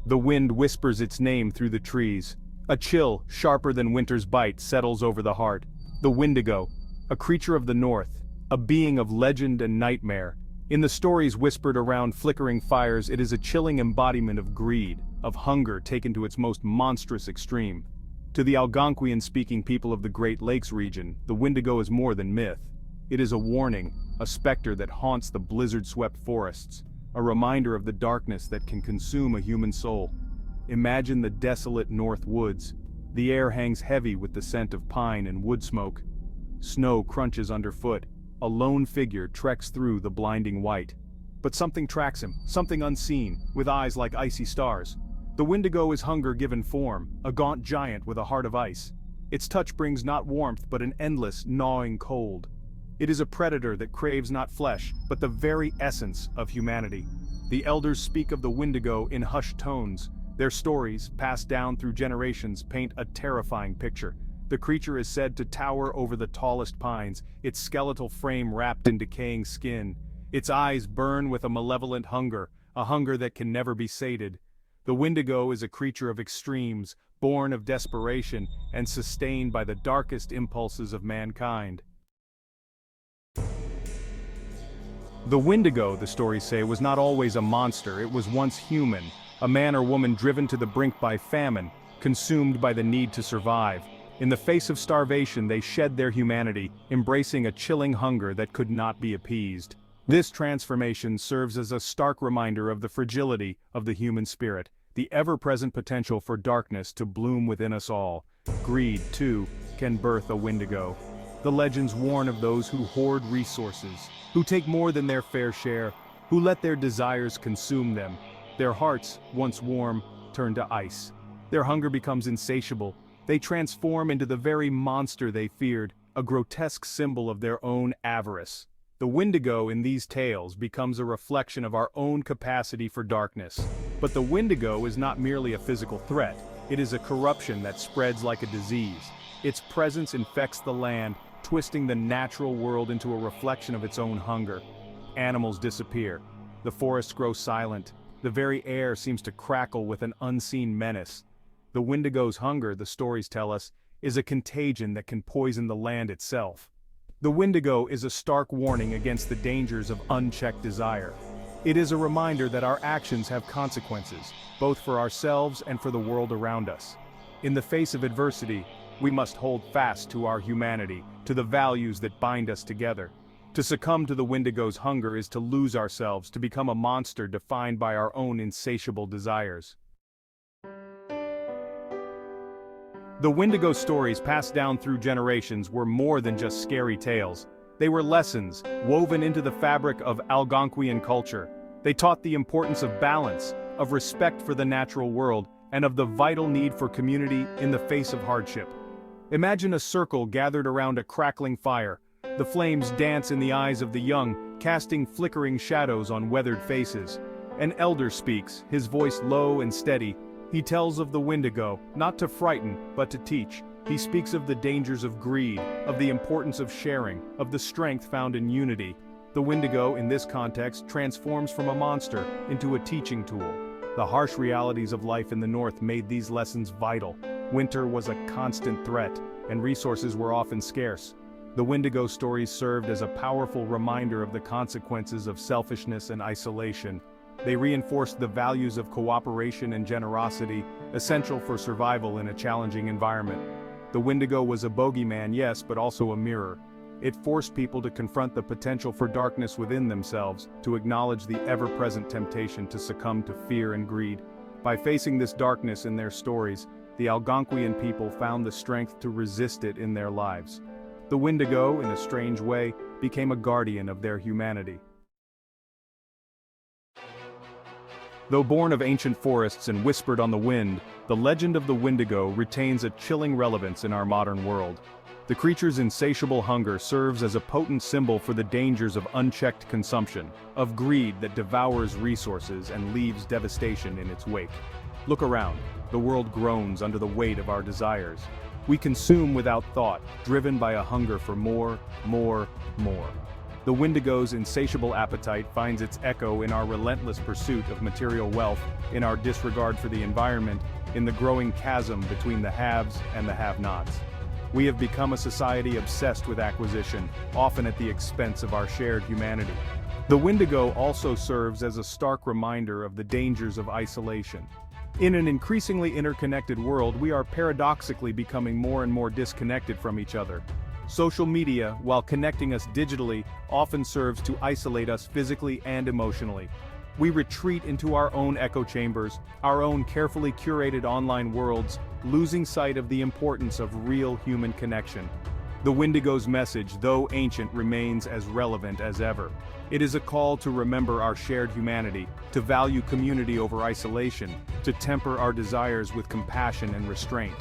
The wind whispers its name through the trees. A chill, sharper than winter's bite, settles over the heart. The Windigo, a creature of the north, a being of legend and nightmare. In the stories whispered around flickering fires, it is a chilling embodiment of greed, of hunger taken to its most monstrous extreme. To the Algonquian-speaking people of the Great Lakes region, the Windigo is more than myth. It is a warning, a specter that haunts the blizzard-swept forests, a reminder of the darkness that can consume a human soul. Imagine the desolate north woods. The air hangs heavy with the scent of pine and wood smoke. Snow crunches underfoot. A lone figure treks through the blinding white. But something tracks him, something unseen, with eyes like icy stars. The Windigo is hunger given form, a gaunt giant with a heart of ice. Its touch brings not warmth but an endless, gnawing cold. It is a predator that craves not flesh, but the very essence of humanity. The elders speak of the Windigo in hushed tones. Their stories, passed down through generations, paint a terrifying picture. The creature is said to tower over the tallest pines, its skeletal frame wrapped in decaying skin. Its eyes burn with a malevolent hunger, a hunger that can never be sated. The Windigo is a creature of extremes, born of desperation, and sustained by the darkest impulses of mankind. The Windigo, the stories say, was not always a monster. It was once human, a man or woman driven to the brink by famine, consumed by the need to survive. In the face of starvation, they shed their humanity, embracing a chilling hunger that could not be appeased. This transformation serves as a stark reminder of the fragility of the human spirit, the ever-present potential for darkness to bloom within us all. Greed, too, can birth a Windigo. The legends warn of those who hoard resources, who take more than their fair share, who let their desires consume them. Their hearts, once warm, turn to ice. Their hunger becomes insatiable. They transform into the very monster they feared, a grotesque symbol of their own avarice. The Windigo in these tales becomes a reflection of our own capacity for darkness. But the Windigo is not merely a physical threat. It is a corruption that spreads like a disease. Its presence infects the land, twisting the natural world into a reflection of its own hunger. Animals disappear. The forests grow silent. The very air seems to crackle with an unseen menace. The Windigo's hunger, the stories tell us, is a contagion that can poison the land itself. The Windigo is a stark warning against the dangers of unchecked desire. It is a reminder that our actions have consequences, both for ourselves and for the world around us. In the face of adversity, we must hold fast to our humanity, to the values that bind us together. To succumb to the Windigo's hunger is to lose ourselves, to become a monster defined by our own insatiable desires. The Windigo stories passed down through generations were more than just scary tales. They were lessons, woven into the fabric of Algonquian culture. They taught the importance of balance, of respect for the natural world, and of the vital need for community in the face of hardship. Imagine a circle gathered around a crackling fire. The flames dance in the eyes of the young, casting flickering shadows on weathered faces. An elder speaks, his voice low and steady. He tells of the Windigo, not to frighten, but to teach. He speaks of the dangers of greed, of the importance of sharing, of the strength found in unity. The Windigo, in this context, transforms from a monster into a teaching tool. The harsh realities of life in the north made these lessons vital. Winter was a constant threat, and resources were often scarce. The Windigo stories served as a powerful reminder of the consequences of selfishness and isolation. They reinforced the values of cooperation and generosity, essential for survival in a challenging environment. The Windigo was a bogeyman, yes, but also a mirror. It forced people to confront the potential for darkness within themselves, to acknowledge the ever-present temptation to succumb to fear and greed. By facing this darkness in their stories, the Algonquian people found the strength to resist it in their lives. The Windigo, in a strange way, became a guardian of their humanity. Though born of ancient forests and whispered on the wind, the legend of the Windigo retains a chilling relevance in our modern world. The creature's insatiable hunger serves as a potent symbol for the dangers of unchecked consumption, of greed that devours resources and leaves devastation in its wake. Look around, the world groans under the weight of our desires. We consume without thought, driven by a hunger for more. The Windigo's insatiable appetite finds its echo in our relentless pursuit of material wealth, in our disregard for the environment, in the growing chasm between the haves and the have-nots. We have become a society obsessed with acquisition, often at the expense of our shared humanity. The Windigo also serves as a stark reminder of the dangers of isolation. In an increasingly interconnected world, we are paradoxically becoming more and more disconnected from each other. Social media, while connecting us digitally, often serves to isolate us physically and emotionally. We retreat into our own echo chambers, our own carefully curated online worlds, losing sight of the importance of real human connection. The Windigo's message, though ancient, remains as relevant as ever. It is a call to remember our shared humanity, to value community over isolation, to temper our desires with compassion and restraint.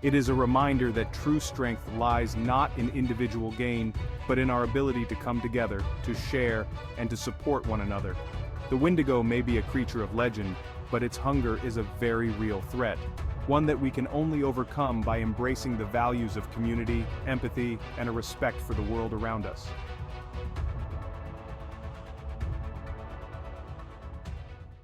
It is a reminder that true strength lies not in individual gain, but in our ability to come together, to share, and to support one another. The Windigo may be a creature of legend, but its hunger is a very real threat, one that we can only overcome by embracing the values of community, empathy, and a respect for the world around us.